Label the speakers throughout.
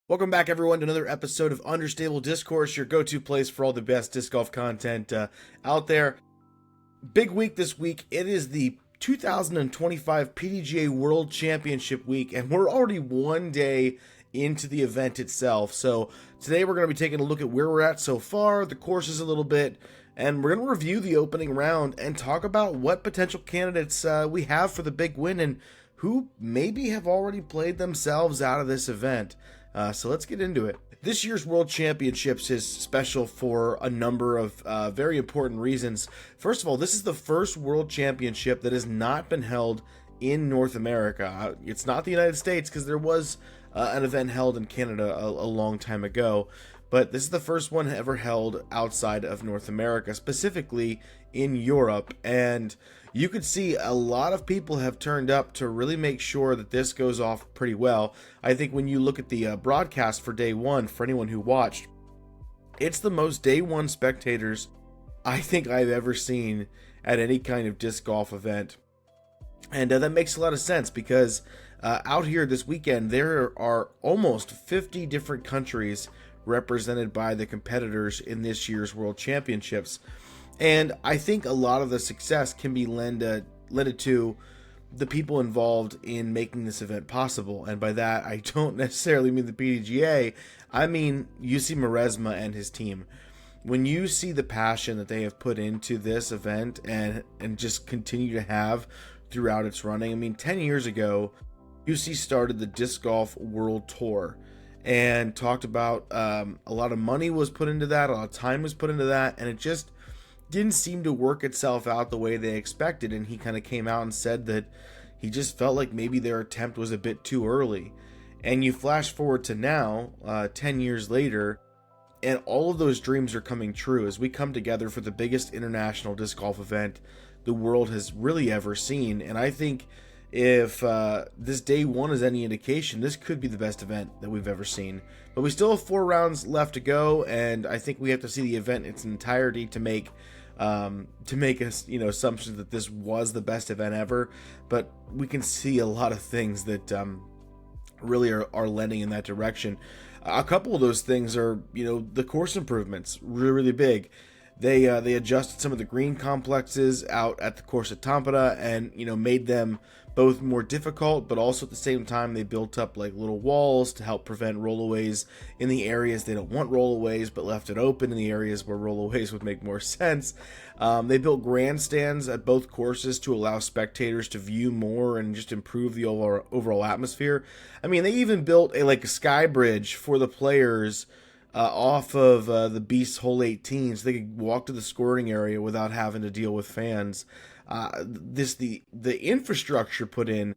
Speaker 1: Welcome back, everyone, to another episode of Understable Discourse, your go-to place for all the best disc golf content out there. Big week this week. It is the 2025 PDGA World Championship week, and we're already one day into the event itself. So today we're going to be taking a look at where we're at so far, the courses a little bit, and we're going to review the opening round and talk about what potential candidates we have for the big win and who maybe have already played themselves out of this event. So let's get into it. This year's World Championships is special for a number of very important reasons. First of all, this is the first World Championship that has not been held in North America. It's not the United States because there was an event held in Canada a long time ago, but this is the first one ever held outside of North America, specifically in Europe. And you could see a lot of people have turned up to really make sure that this goes off pretty well. I think when you look at the broadcast for day one, for anyone who watched, it's the most day one spectators I think I've ever seen at any kind of disc golf event. And that makes a lot of sense because out here this weekend, there are almost 50 different countries represented by the competitors in this year's World Championships. And I think a lot of the success can be lended to the people involved in making this event possible. And by that, I don't necessarily mean the PDGA. I mean UC Maresma and his team. When you see the passion that they have put into this event and just continue to have throughout its running. I mean, 10 years ago, UC started the Disc Golf World Tour and talked about a lot of money was put into that, a lot of time was put into that, and it just didn't seem to work itself out the way they expected. And he kind of came out and said that he just felt like maybe their attempt was a bit too early. And you flash forward to now, 10 years later, and all of those dreams are coming true as we come together for the biggest international disc golf event the world has really ever seen. And I think if this day one is any indication, this could be the best event that we've ever seen. But we still have 4 rounds left to go, and I think we have to see the event in its entirety to make us, assumptions that this was the best event ever. But we can see a lot of things that really are lending in that direction. A couple of those things are, the course improvements, really, really big. They adjusted some of the green complexes out at the course at Tampere and, made them both more difficult, but also at the same time they built up like little walls to help prevent rollaways in the areas they don't want rollaways, but left it open in the areas where rollaways would make more sense. They built grandstands at both courses to allow spectators to view more and just improve the overall atmosphere. I mean, they even built a sky bridge for the players off of the Beast Hole 18, so they could walk to the scoring area without having to deal with fans. The infrastructure put in,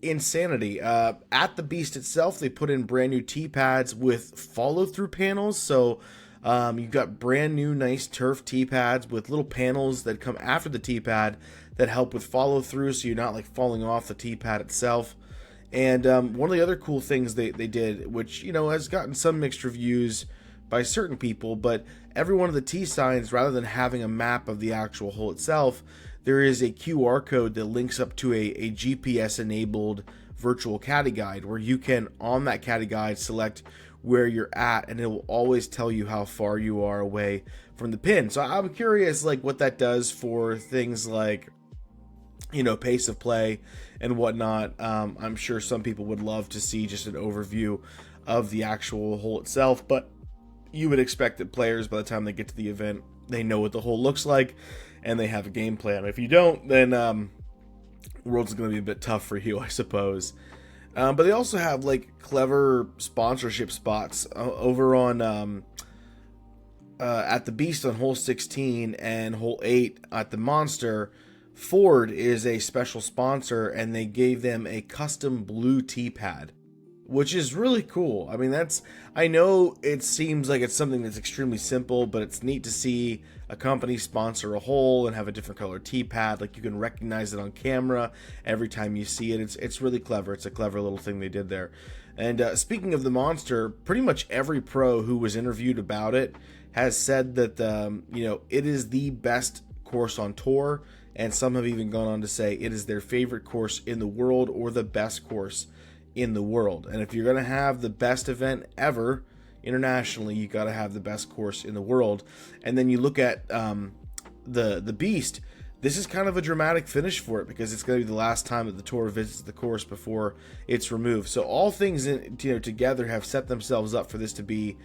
Speaker 1: insanity. At the Beast itself, they put in brand new tee pads with follow-through panels. So you've got brand new nice turf tee pads with little panels that come after the tee pad that help with follow-through, so you're not falling off the tee pad itself. And one of the other cool things they did, which has gotten some mixed reviews by certain people, but every one of the tee signs, rather than having a map of the actual hole itself, there is a QR code that links up to a GPS enabled virtual caddy guide, where you can, on that caddy guide, select where you're at, and it will always tell you how far you are away from the pin. So I'm curious what that does for things like pace of play and whatnot. I'm sure some people would love to see just an overview of the actual hole itself, but you would expect that players, by the time they get to the event, they know what the hole looks like and they have a game plan. If you don't, then World's going to be a bit tough for you, I suppose. But they also have clever sponsorship spots over on at the Beast on hole 16 and hole 8 at the Monster. Ford is a special sponsor, and they gave them a custom blue tee pad, which is really cool. I mean, I know it seems like it's something that's extremely simple, but it's neat to see a company sponsor a hole and have a different color tee pad. You can recognize it on camera every time you see it. It's really clever. It's a clever little thing they did there. And speaking of the Monster, pretty much every pro who was interviewed about it has said that it is the best course on tour, and some have even gone on to say it is their favorite course in the world or the best course in the world. And if you're going to have the best event ever internationally, you got to have the best course in the world. And then you look at the Beast. This is kind of a dramatic finish for it because it's going to be the last time that the tour visits the course before it's removed. So all things together have set themselves up for this to be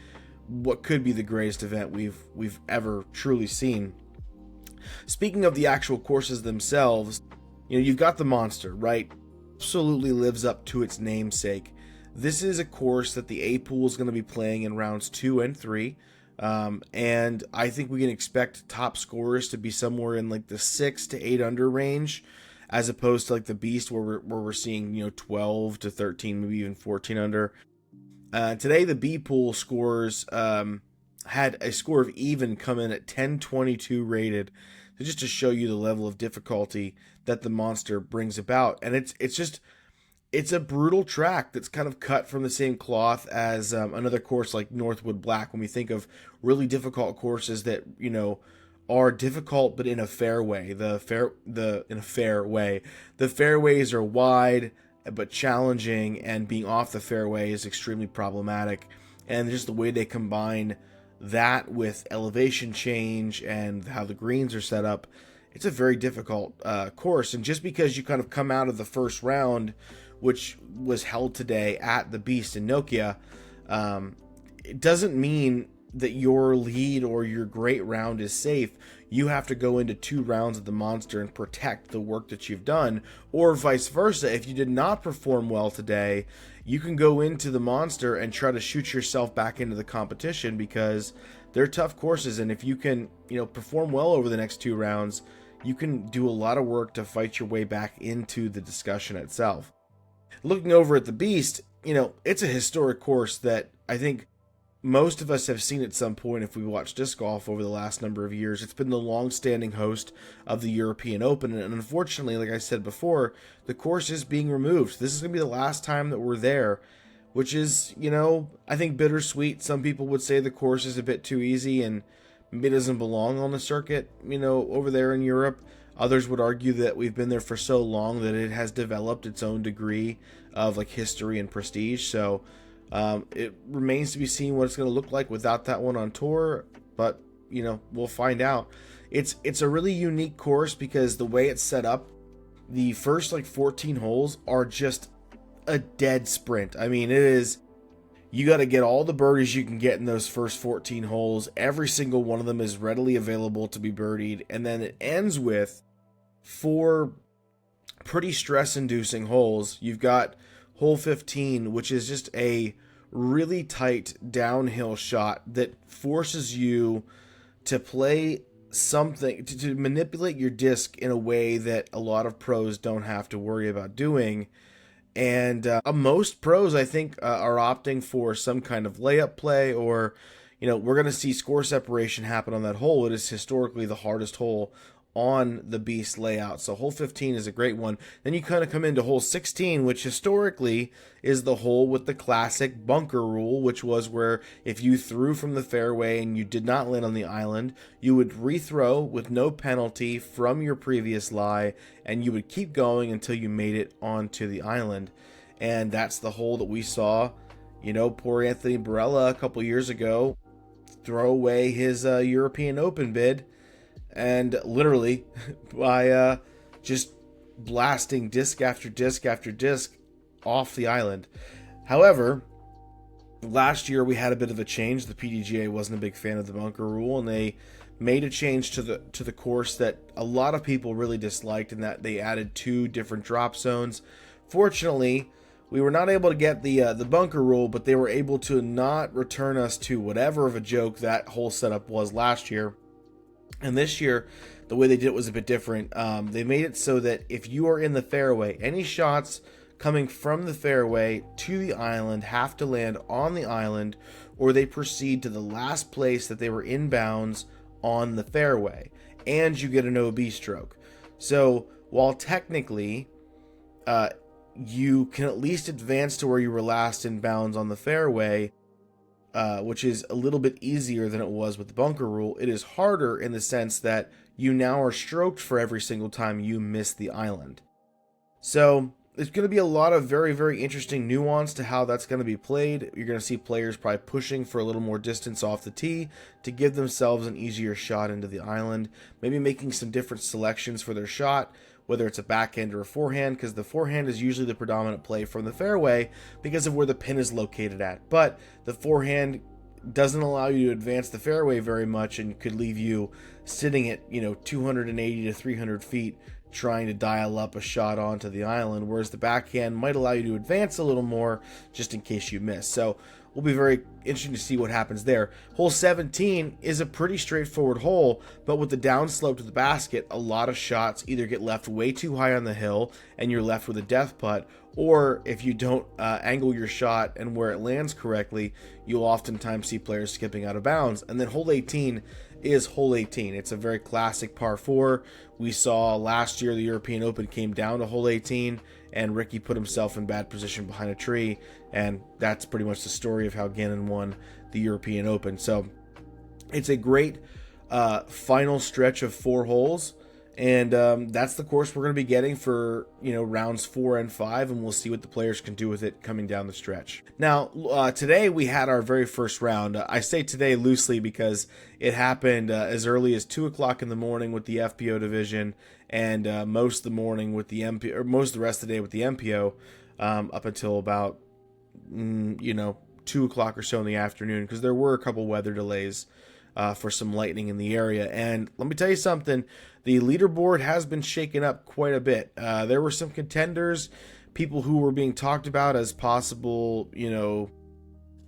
Speaker 1: what could be the greatest event we've ever truly seen. Speaking of the actual courses themselves, you've got the Monster, right? Absolutely lives up to its namesake. This is a course that the A pool is going to be playing in rounds 2 and 3. And I think we can expect top scorers to be somewhere in like the 6 to 8 under range, as opposed to like the Beast where we're seeing 12 to 13, maybe even 14 under. Today the B pool scores had a score of even come in at 1022 rated, so just to show you the level of difficulty that the Monster brings about. And it's a brutal track that's kind of cut from the same cloth as another course like Northwood Black. When we think of really difficult courses that are difficult but in a fair way, the fairways are wide but challenging, and being off the fairway is extremely problematic. And just the way they combine that with elevation change and how the greens are set up, it's a very difficult course. And just because you kind of come out of the first round, which was held today at the Beast in Nokia, it doesn't mean that your lead or your great round is safe. You have to go into 2 rounds of the Monster and protect the work that you've done, or vice versa. If you did not perform well today, you can go into the Monster and try to shoot yourself back into the competition, because they're tough courses. And if you can, perform well over the next 2 rounds, you can do a lot of work to fight your way back into the discussion itself. Looking over at the Beast, it's a historic course that I think most of us have seen at some point if we watch disc golf over the last number of years. It's been the long-standing host of the European Open, and unfortunately, like I said before, the course is being removed. This is going to be the last time that we're there, which is, I think bittersweet. Some people would say the course is a bit too easy and maybe it doesn't belong on the circuit, over there in Europe. Others would argue that we've been there for so long that it has developed its own degree of like history and prestige. So it remains to be seen what it's going to look like without that one on tour, but we'll find out. It's a really unique course because the way it's set up, the first 14 holes are just a dead sprint. I mean, you got to get all the birdies you can get in those first 14 holes. Every single one of them is readily available to be birdied, and then it ends with 4 pretty stress-inducing holes. You've got hole 15, which is just a really tight downhill shot that forces you to play something, to manipulate your disc in a way that a lot of pros don't have to worry about doing. And most pros, I think, are opting for some kind of layup play, or, we're going to see score separation happen on that hole. It is historically the hardest hole on the Beast layout. So hole 15 is a great one. Then you kind of come into hole 16, which historically is the hole with the classic bunker rule, which was where if you threw from the fairway and you did not land on the island, you would rethrow with no penalty from your previous lie, and you would keep going until you made it onto the island. And that's the hole that we saw, poor Anthony Barella a couple years ago throw away his European Open bid, and literally by just blasting disc after disc after disc off the island. However, last year we had a bit of a change. The PDGA wasn't a big fan of the bunker rule, and they made a change to the course that a lot of people really disliked, in that they added 2 different drop zones. Fortunately, we were not able to get the bunker rule, but they were able to not return us to whatever of a joke that whole setup was last year. And this year, the way they did it was a bit different. They made it so that if you are in the fairway, any shots coming from the fairway to the island have to land on the island, or they proceed to the last place that they were inbounds on the fairway, and you get an OB stroke. So while technically you can at least advance to where you were last inbounds on the fairway, which is a little bit easier than it was with the bunker rule, it is harder in the sense that you now are stroked for every single time you miss the island. So there's going to be a lot of very, very interesting nuance to how that's going to be played. You're going to see players probably pushing for a little more distance off the tee to give themselves an easier shot into the island. Maybe making some different selections for their shot, whether it's a backhand or a forehand, because the forehand is usually the predominant play from the fairway because of where the pin is located at. But the forehand doesn't allow you to advance the fairway very much and could leave you sitting at 280 to 300 feet trying to dial up a shot onto the island, whereas the backhand might allow you to advance a little more just in case you miss. So will be very interesting to see what happens there. Hole 17 is a pretty straightforward hole, but with the downslope to the basket, a lot of shots either get left way too high on the hill and you're left with a death putt, or if you don't angle your shot and where it lands correctly, you'll oftentimes see players skipping out of bounds. And then hole 18 is hole 18. It's a very classic par 4. We saw last year the European Open came down to hole 18 and Ricky put himself in bad position behind a tree, and that's pretty much the story of how Gannon won the European Open. So it's a great final stretch of 4 holes, and that's the course we're going to be getting for rounds 4 and 5, and we'll see what the players can do with it coming down the stretch. Now today we had our very first round. I say today loosely because it happened as early as 2 o'clock in the morning with the FPO division, and most of the morning with the MPO, or most of the rest of the day with the MPO, up until about 2 o'clock or so in the afternoon, because there were a couple weather delays for some lightning in the area. And let me tell you something, the leaderboard has been shaken up quite a bit. There were some contenders, people who were being talked about as possible,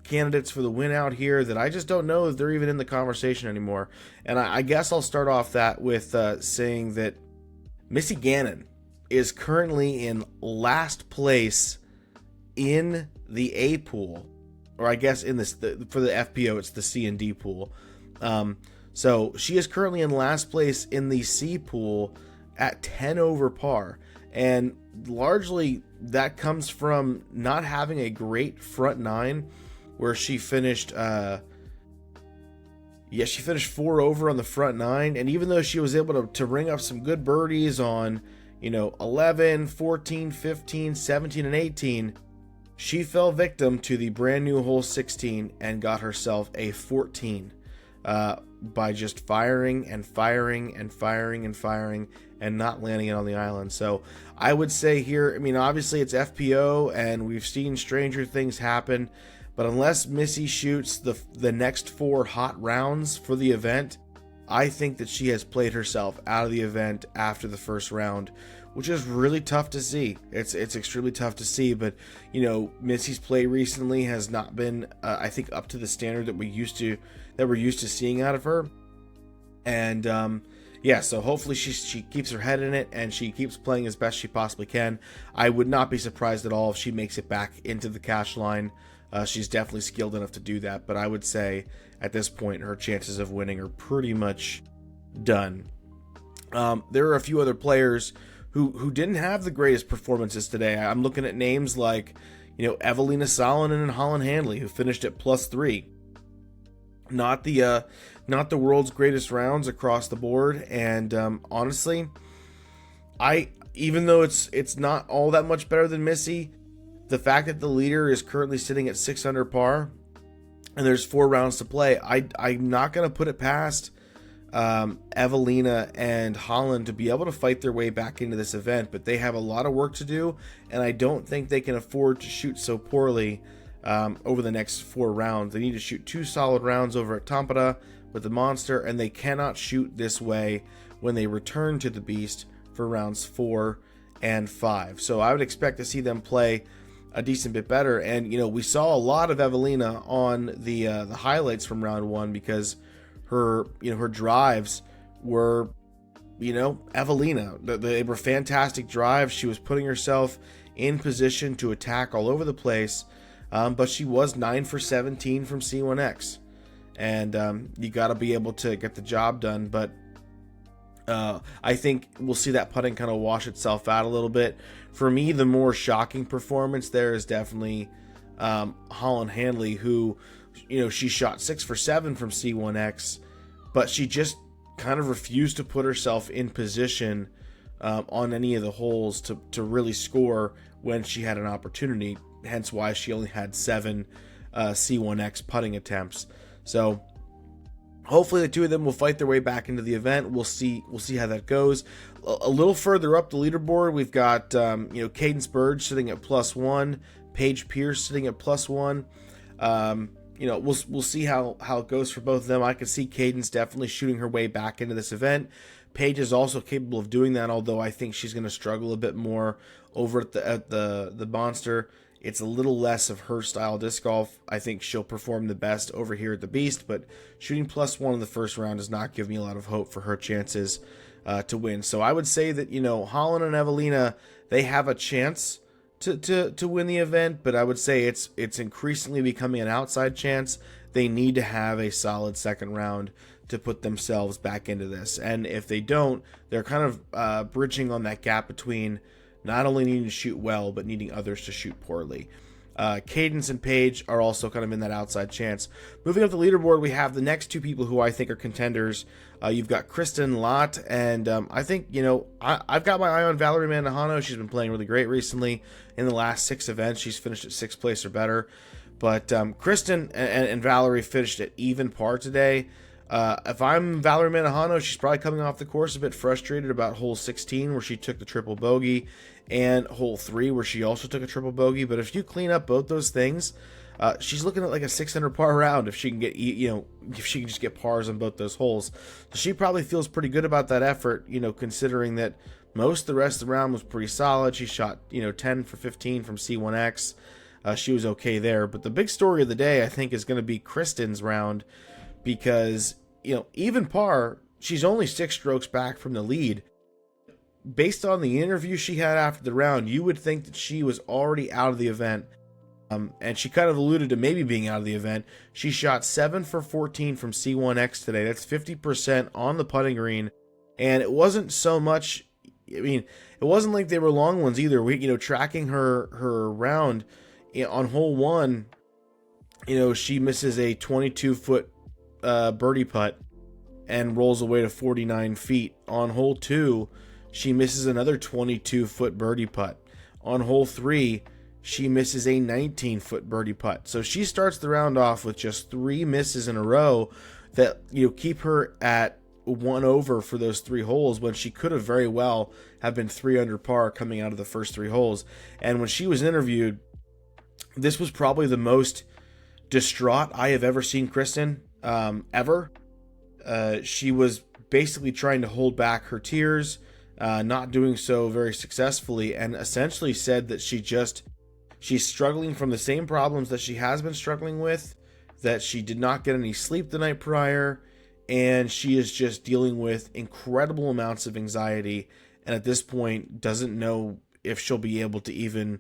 Speaker 1: candidates for the win out here that I just don't know if they're even in the conversation anymore. And I guess I'll start off that with saying that Missy Gannon is currently in last place in the A pool, or I guess in this for the FPO it's the C and D pool. So she is currently in last place in the C pool at 10 over par, and largely that comes from not having a great front 9, where she finished she finished 4 over on the front 9, and even though she was able to ring up some good birdies on 11, 14, 15, 17, and 18, she fell victim to the brand new hole 16 and got herself a 14 by just firing and firing and firing and firing and not landing it on the island. So I would say here, obviously it's FPO and we've seen stranger things happen, but unless Missy shoots the next 4 hot rounds for the event, I think that she has played herself out of the event after the first round, which is really tough to see. It's extremely tough to see, but Missy's play recently has not been I think up to the standard that we're used to seeing out of her. And so hopefully she keeps her head in it and she keeps playing as best she possibly can. I would not be surprised at all if she makes it back into the cash line. She's definitely skilled enough to do that, but I would say at this point her chances of winning are pretty much done. There are a few other players who didn't have the greatest performances today. I'm looking at names like Evelina Salonen and Holland Handley, who finished at +3. Not the world's greatest rounds across the board, and honestly, even though it's not all that much better than Missy, the fact that the leader is currently sitting at 6 under par and there's 4 rounds to play, I'm not going to put it past Evelina and Holland to be able to fight their way back into this event, but they have a lot of work to do, and I don't think they can afford to shoot so poorly over the next 4 rounds. They need to shoot 2 solid rounds over at Tampere with the Monster, and they cannot shoot this way when they return to the Beast for rounds 4 and 5. So I would expect to see them play a decent bit better. And we saw a lot of Evelina on the highlights from round 1 because her drives were Evelina. They were fantastic drives. She was putting herself in position to attack all over the place, but she was 9 for 17 from C1X, and you got to be able to get the job done. But I think we'll see that putting kind of wash itself out a little bit. For me, the more shocking performance there is definitely Holland Handley, who, she shot 6 for 7 from C1X, but she just kind of refused to put herself in position on any of the holes to really score when she had an opportunity. Hence why she only had 7 C1X putting attempts. So hopefully the two of them will fight their way back into the event. We'll see how that goes. A little further up the leaderboard, we've got Cadence Burge sitting at +1, Paige Pierce sitting at +1. We'll see how it goes for both of them. I can see Cadence definitely shooting her way back into this event. Paige is also capable of doing that, although I think she's going to struggle a bit more over at the Monster. It's a little less of her style disc golf. I think she'll perform the best over here at the Beast, but shooting +1 in the first round does not give me a lot of hope for her chances to win. So I would say that, Holland and Evelina, they have a chance to win the event, but I would say it's increasingly becoming an outside chance. They need to have a solid second round to put themselves back into this. And if they don't, they're kind of bridging on that gap between not only needing to shoot well, but needing others to shoot poorly. Cadence and Paige are also kind of in that outside chance. Moving up the leaderboard, we have the next two people who I think are contenders. You've got Kristen Lott, and I think, I've got my eye on Valerie Mandujano. She's been playing really great recently. In the last 6 events, she's finished at 6th place or better. But Kristen and Valerie finished at even par today. If I'm Valerie Mandujano, she's probably coming off the course a bit frustrated about hole 16, where she took the triple bogey, and hole 3, where she also took a triple bogey. But if you clean up both those things, she's looking at like a 600 par round if she can get, if she can just get pars on both those holes. So she probably feels pretty good about that effort, considering that most of the rest of the round was pretty solid. She shot, 10 for 15 from C1X. She was okay there. But the big story of the day, I think, is going to be Kristen's round, because, even par, she's only 6 strokes back from the lead. Based on the interview she had after the round, you would think that she was already out of the event. And she kind of alluded to maybe being out of the event. She shot 7 for 14 from C1X today. That's 50% on the putting green. And it wasn't so much, it wasn't like they were long ones either. Tracking her round on hole 1, she misses a 22-foot birdie putt and rolls away to 49 feet. On hole 2, she misses another 22-foot birdie putt. On hole 3, she misses a 19-foot birdie putt. So she starts the round off with just 3 misses in a row that keep her at 1 over for those 3 holes, when she could have very well have been 3 under par coming out of the first 3 holes. And when she was interviewed, this was probably the most distraught I have ever seen Kristen ever. She was basically trying to hold back her tears, not doing so very successfully, and essentially said that she's struggling from the same problems that she has been struggling with, that she did not get any sleep the night prior, and she is just dealing with incredible amounts of anxiety, and at this point doesn't know if she'll be able to even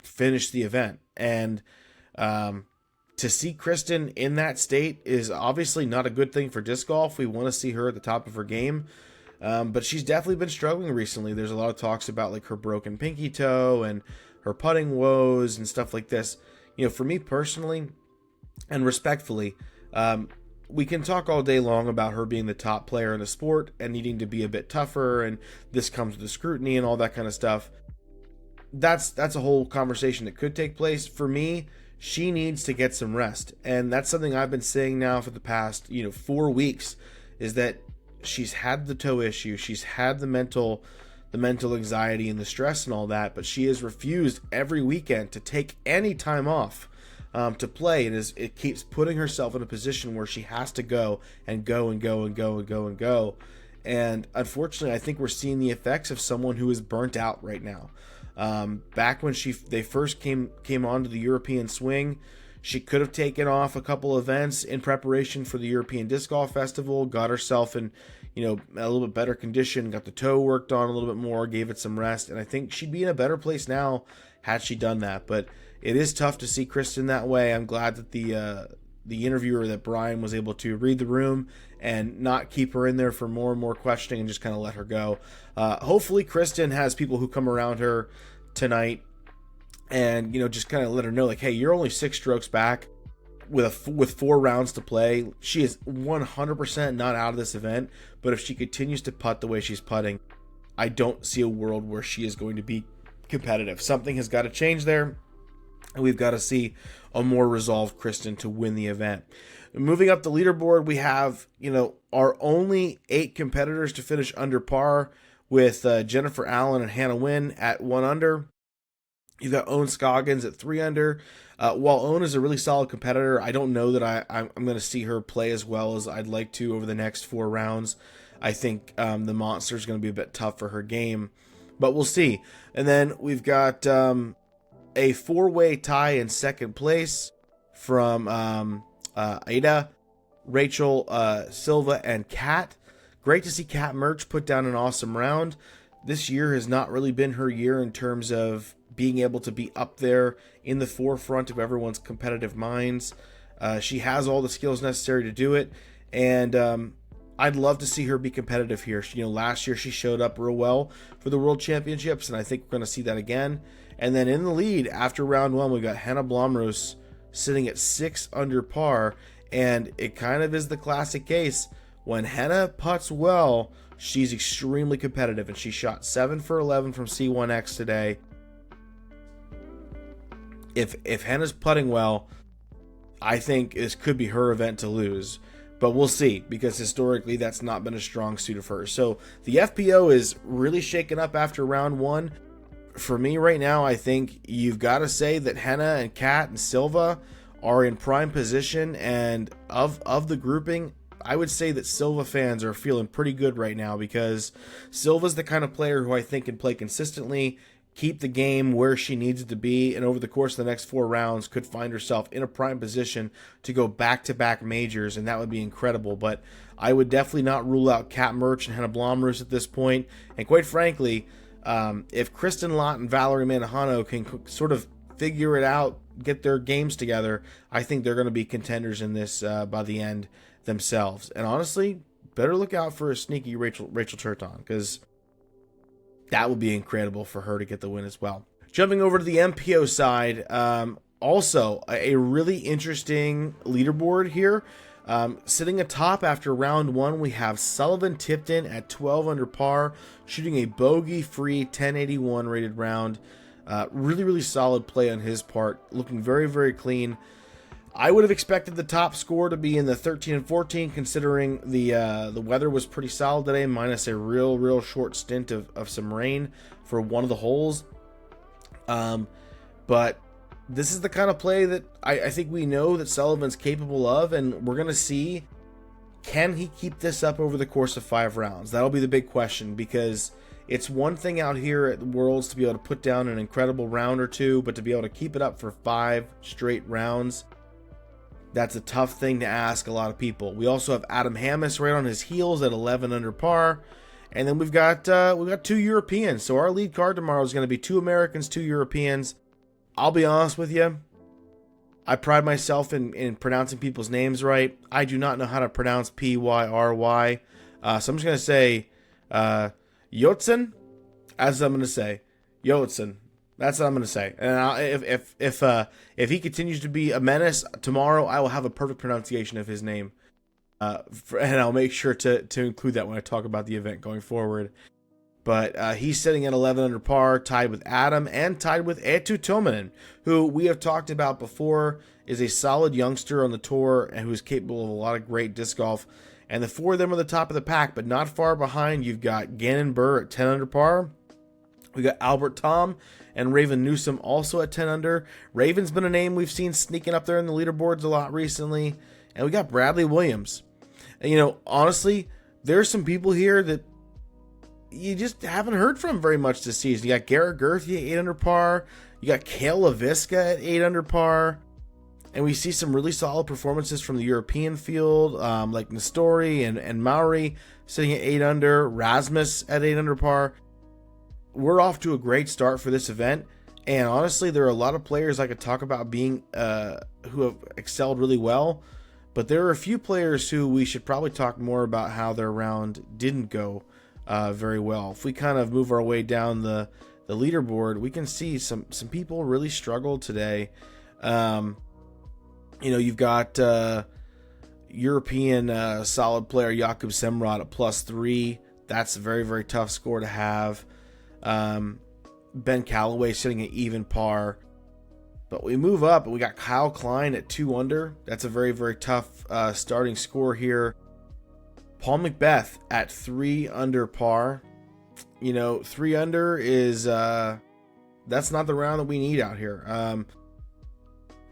Speaker 1: finish the event. And to see Kristen in that state is obviously not a good thing for disc golf. We want to see her at the top of her game. But she's definitely been struggling recently. There's a lot of talks about like her broken pinky toe and her putting woes and stuff like this. For me personally and respectfully, we can talk all day long about her being the top player in the sport and needing to be a bit tougher, and this comes with the scrutiny and all that kind of stuff. That's a whole conversation that could take place. For me, she needs to get some rest, and that's something I've been saying now for the past 4 weeks, is that she's had the toe issue, she's had the mental anxiety and the stress and all that, but she has refused every weekend to take any time off to play. It keeps putting herself in a position where she has to go and go and go and go and go and go. And unfortunately, I think we're seeing the effects of someone who is burnt out right now. Back when they first came onto the European swing, she could have taken off a couple events in preparation for the European Disc Golf Festival, got herself in, a little bit better condition, got the toe worked on a little bit more, gave it some rest, and I think she'd be in a better place now had she done that. But it is tough to see Kristen that way. I'm glad that the interviewer, that Brian, was able to read the room and not keep her in there for more and more questioning and just kind of let her go. Hopefully Kristen has people who come around her tonight and just kind of let her know, like, hey, you're only 6 strokes back. with 4 rounds to play, she is 100% not out of this event. But if she continues to putt the way she's putting, I don't see a world where she is going to be competitive. Something has got to change there, and we've got to see a more resolved Kristen to win the event. Moving up the leaderboard, we have, our only 8 competitors to finish under par, with Jennifer Allen and Hannah Wynn at 1 under. You've got Owen Scoggins at 3 under. While Owen is a really solid competitor, I don't know that I'm going to see her play as well as I'd like to over the next 4 rounds. I think the Monster is going to be a bit tough for her game, but we'll see. And then we've got a 4-way tie in second place from Ada, Rachel, Silva, and Kat. Great to see Kat Merch put down an awesome round. This year has not really been her year in terms of being able to be up there in the forefront of everyone's competitive minds. She has all the skills necessary to do it, and I'd love to see her be competitive here. Last year she showed up real well for the World Championships, and I think we're going to see that again. And then in the lead after round 1, we got Hannah Blomroos sitting at 6 under par, and it kind of is the classic case. When Hannah putts well, she's extremely competitive, and she shot 7 for 11 from C1X today. If Hannah's putting well, I think this could be her event to lose. But we'll see, because historically that's not been a strong suit of hers. So the FPO is really shaken up after round 1. For me right now, I think you've got to say that Hannah and Kat and Silva are in prime position, and of the grouping, I would say that Silva fans are feeling pretty good right now, because Silva's the kind of player who I think can play consistently, keep the game where she needs it to be, and over the course of the next 4 rounds could find herself in a prime position to go back-to-back majors, and that would be incredible. But I would definitely not rule out Kat Merch and Hannah Blomroos at this point. And quite frankly, if Kristen Lott and Valerie Manahano can sort of figure it out, get their games together, I think they're going to be contenders in this by the end themselves. And honestly, better look out for a sneaky Rachel Turton, because that would be incredible for her to get the win as well. Jumping over to the MPO side, also a really interesting leaderboard here. Sitting atop after round 1, we have Sullivan Tipton at 12 under par, shooting a bogey-free 1081 rated round. Really, really solid play on his part, looking very, very clean. I would have expected the top score to be in the 13 and 14, considering the weather was pretty solid today, minus a real short stint of some rain for one of the holes. But this is the kind of play that I think we know that Sullivan's capable of, and we're going to see, can he keep this up over the course of 5 rounds? That'll be the big question, because it's one thing out here at the Worlds to be able to put down an incredible round or 2, but to be able to keep it up for 5 straight rounds, that's a tough thing to ask a lot of people. We also have Adam Hammes right on his heels at 11 under par. And then we've got 2 Europeans. So our lead card tomorrow is going to be 2 Americans, 2 Europeans. I'll be honest with you, I pride myself in pronouncing people's names right. I do not know how to pronounce Pyry. So I'm just going to say Jotzen, as I'm going to say. Jotzen. That's what I'm going to say. And if he continues to be a menace tomorrow, I will have a perfect pronunciation of his name. And I'll make sure to include that when I talk about the event going forward. But he's sitting at 11 under par, tied with Adam and tied with Eetu Tominen, who we have talked about before, is a solid youngster on the tour and who is capable of a lot of great disc golf. And the 4 of them are the top of the pack, but not far behind. You've got Gannon Burr at 10 under par. We got Albert Tom and Raven Newsom also at 10 under. Raven's been a name we've seen sneaking up there in the leaderboards a lot recently. And we got Bradley Williams. And, honestly, there's some people here that you just haven't heard from very much this season. You got Garrett Gerthy at 8 under par. You got Kale LaVisca at 8 under par. And we see some really solid performances from the European field, like Nestori and Maori sitting at 8 under. Rasmus at 8 under par. We're off to a great start for this event. And honestly, there are a lot of players I could talk about being who have excelled really well. But there are a few players who we should probably talk more about how their round didn't go very well. If we kind of move our way down the leaderboard, we can see some people really struggled today. You've got European solid player Jakub Semrad at +3. That's a very, very tough score to have. Ben Callaway sitting at even par. But we move up, and we got Kyle Klein at 2 under. That's a very, very tough starting score here. Paul McBeth at 3 under par. 3 under is that's not the round that we need out here.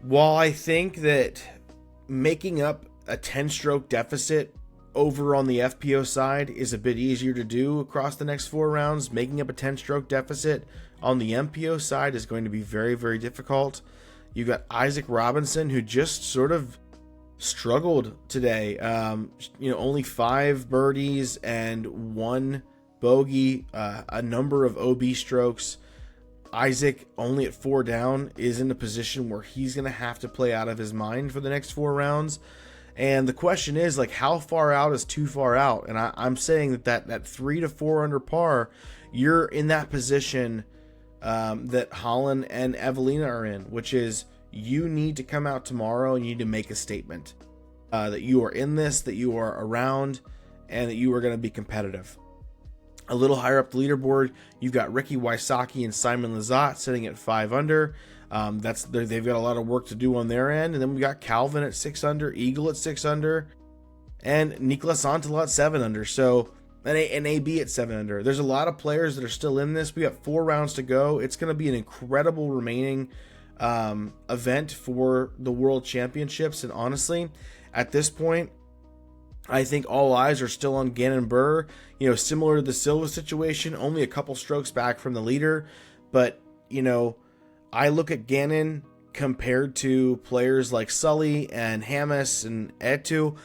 Speaker 1: While I think that making up a 10-stroke deficit over on the FPO side is a bit easier to do across the next 4 rounds, making up a 10-stroke deficit on the MPO side is going to be very, very difficult. You've got Isaac Robinson, who just sort of struggled today. Only 5 birdies and 1 bogey, a number of OB strokes. Isaac, only at 4 down, is in a position where he's going to have to play out of his mind for the next 4 rounds. And the question is, how far out is too far out? And I'm saying that 3 to 4 under par, you're in that position that Holland and Evelina are in, which is you need to come out tomorrow and you need to make a statement that you are in this, that you are around, and that you are going to be competitive. A little higher up the leaderboard, you've got Ricky Wysocki and Simon Lizotte sitting at 5 under. They've got a lot of work to do on their end. And then we got Calvin at 6 under, Eagle at 6 under, and Nicolas Antela at 7 under. So an AB at 7 under. There's a lot of players that are still in this. We got 4 rounds to go. It's going to be an incredible remaining event for the World Championships. And honestly, at this point, I think all eyes are still on Gannon Buhr. Similar to the Silva situation, only a couple strokes back from the leader. But, I look at Gannon compared to players like Sully and Hamas and Etu.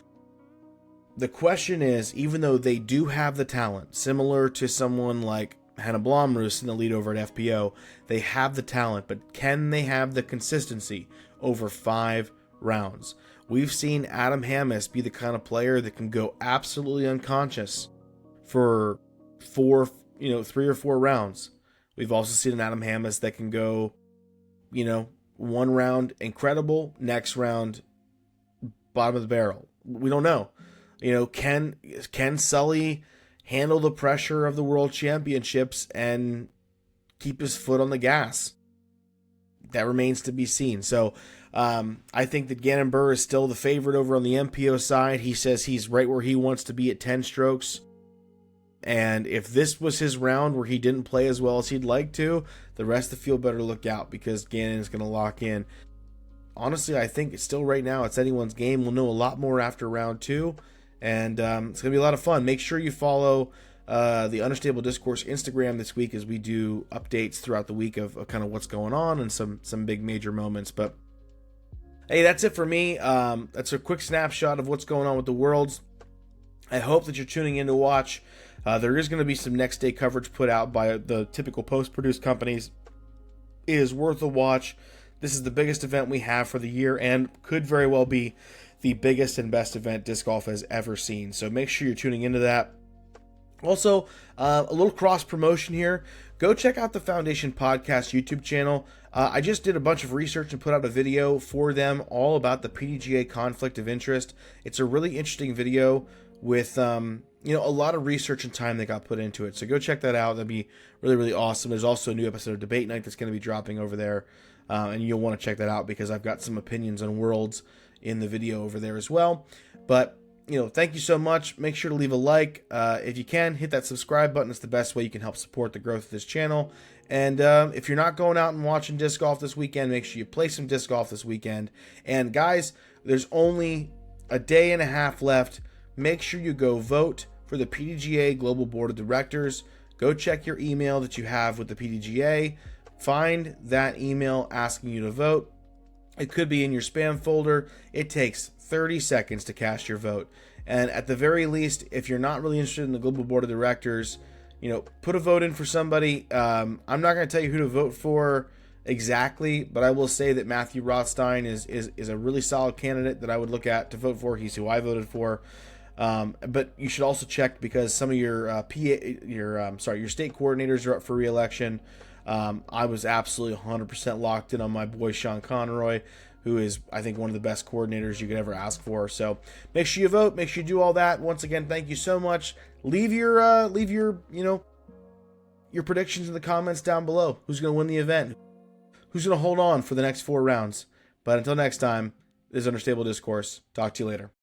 Speaker 1: The question is, even though they do have the talent, similar to someone like Hannah Blomroos in the lead over at FPO, they have the talent, but can they have the consistency over 5 rounds? We've seen Adam Hamas be the kind of player that can go absolutely unconscious for 3 or 4 rounds. We've also seen an Adam Hamas that can go, 1 round incredible, next round bottom of the barrel. We don't know. Can Sully handle the pressure of the World Championships and keep his foot on the gas? That remains to be seen. So I think that Gannon Buhr is still the favorite over on the MPO side. He says he's right where he wants to be at 10 strokes. And if this was his round where he didn't play as well as he'd like to, the rest of the field better look out, because Gannon is going to lock in. Honestly, I think it's still right now, it's anyone's game. We'll know a lot more after round 2. And it's going to be a lot of fun. Make sure you follow the Understable Discourse Instagram this week, as we do updates throughout the week of kind of what's going on and some big major moments. But hey, that's it for me. That's a quick snapshot of what's going on with the Worlds. I hope that you're tuning in to watch. There is going to be some next day coverage put out by the typical post-produced companies. It is worth a watch. This is the biggest event we have for the year, and could very well be the biggest and best event disc golf has ever seen. So make sure you're tuning into that. Also, a little cross promotion here. Go check out the Foundation Podcast YouTube channel. I just did a bunch of research and put out a video for them all about the PDGA conflict of interest. It's a really interesting video with a lot of research and time that got put into it. So go check that out. That'd be really, really awesome. There's also a new episode of Debate Night that's going to be dropping over there. And you'll want to check that out, because I've got some opinions on Worlds in the video over there as well. But, thank you so much. Make sure to leave a like. If you can, hit that subscribe button. It's the best way you can help support the growth of this channel. And if you're not going out and watching disc golf this weekend, make sure you play some disc golf this weekend. And guys, there's only a day and a half left. Make sure you go vote for the PDGA Global Board of Directors. Go check your email that you have with the PDGA. Find that email asking you to vote. It could be in your spam folder. It takes 30 seconds to cast your vote. And at the very least, if you're not really interested in the Global Board of Directors, put a vote in for somebody. I'm not going to tell you who to vote for exactly, but I will say that Matthew Rothstein is a really solid candidate that I would look at to vote for. He's who I voted for. But you should also check, because some of your your state coordinators are up for re-election. I was absolutely 100% locked in on my boy Sean Conroy, who is, I think, one of the best coordinators you could ever ask for. So make sure you vote. Make sure you do all that. Once again, thank you so much. Leave your your predictions in the comments down below. Who's going to win the event? Who's going to hold on for the next 4 rounds? But until next time, this is Understable Discourse. Talk to you later.